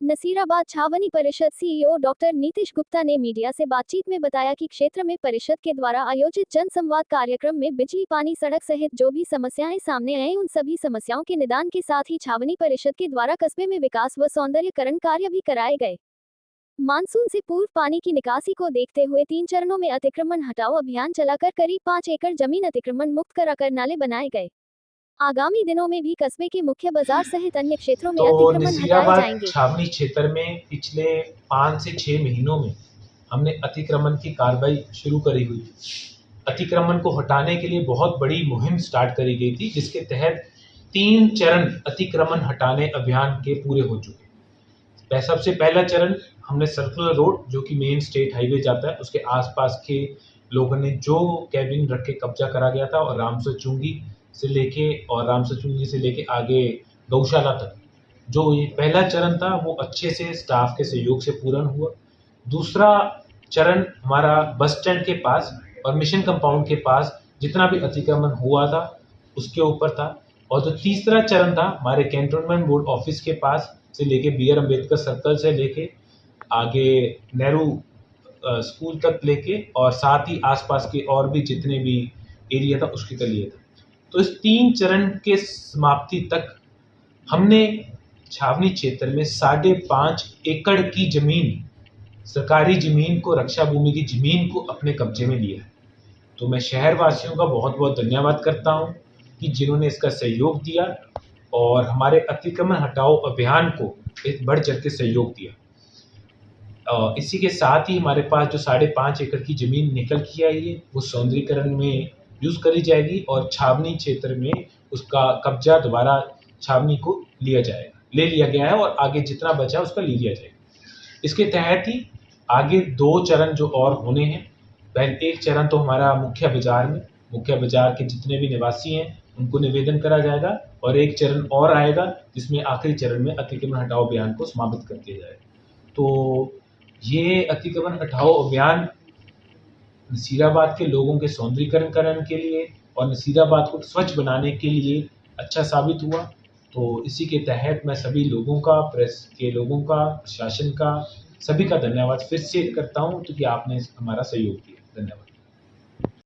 नसीराबाद छावनी परिषद CEO doctor Nitish Gupta ने मीडिया से बातचीत में बताया कि क्षेत्र में परिषद के द्वारा आयोजित जन संवाद कार्यक्रम में बिजली, पानी, सड़क सहित जो भी समस्याएं सामने आए उन सभी समस्याओं के निदान के साथ ही छावनी परिषद के द्वारा कस्बे में विकास व सौंदर्यकरण कार्य भी कराए गए। मानसून से पूर्व पानी की निकासी को देखते हुए 3 चरणों में अतिक्रमण हटाओ अभियान चलाकर करीब 5 एकड़ जमीन अतिक्रमण मुक्त कराकर नाले बनाए गए। आगामी दिनों में भी कस्बे के मुख्य बाजार सहित अन्य क्षेत्रों में अतिक्रमण हटाए जाएंगे। छावनी क्षेत्र में पिछले 5 से 6 महीनों में हमने अतिक्रमण की कार्रवाई शुरू करी हुई। अतिक्रमण को हटाने के लिए बहुत बड़ी मुहिम स्टार्ट करी गई थी, जिसके तहत 3 चरण अतिक्रमण हटाने अभियान के पूरे हो चुके। सबसे पहला चरण हमने सर्कुलर रोड, जो कि मेन स्टेट हाईवे जाता है, उसके आसपास के लोगों ने जो कैबिन रख के कब्जा करा गया था, और रामसर चुंगी से लेके आगे गौशाला तक जो ये पहला चरण था वो अच्छे से स्टाफ के सहयोग से पूर्ण हुआ। दूसरा चरण हमारा बस स्टैंड के पास और मिशन कंपाउंड के पास जितना भी अतिक्रमण हुआ था उसके ऊपर था, और जो तीसरा चरण था हमारे कैंटोनमेंट बोर्ड ऑफिस के पास से लेके बी.आर. अम्बेडकर सर्कल से लेके आगे नेहरू स्कूल तक लेके और साथ ही आसपास के और भी जितने भी एरिया था उसके लिए था। तो इस 3 चरण के समाप्ति तक हमने छावनी क्षेत्र में 5.5 एकड़ की जमीन, सरकारी जमीन को, रक्षा भूमि की जमीन को अपने कब्जे में लिया है। तो मैं शहर वासियों का बहुत बहुत धन्यवाद करता हूं कि जिन्होंने इसका सहयोग दिया और हमारे अतिक्रमण हटाओ अभियान को एक बढ़ चढ़ के सहयोग दिया। इसी के साथ ही हमारे पास जो 5.5 एकड़ की जमीन निकल के आई है वो सौंदर्यीकरण में यूज करी जाएगी और छावनी क्षेत्र में उसका कब्जा दोबारा छावनी को ले लिया गया है, और आगे जितना बचा उसका ले लिया जाएगा। इसके तहत ही आगे 2 चरण जो और होने हैं। पहले एक चरण तो हमारा मुख्य बाजार के जितने भी निवासी हैं उनको निवेदन करा जाएगा, और एक चरण और आएगा जिसमें आखिरी चरण में अतिक्रमण हटाओ अभियान को समाप्त कर दिया जाएगा। तो ये अतिक्रमण हटाओ अभियान नसीराबाद के लोगों के सौंदर्यीकरण के लिए और नसीराबाद को स्वच्छ बनाने के लिए अच्छा साबित हुआ। तो इसी के तहत मैं सभी लोगों का, प्रेस के लोगों का, प्रशासन का, सभी का धन्यवाद फिर से करता हूं, क्योंकि आपने हमारा सहयोग किया। धन्यवाद।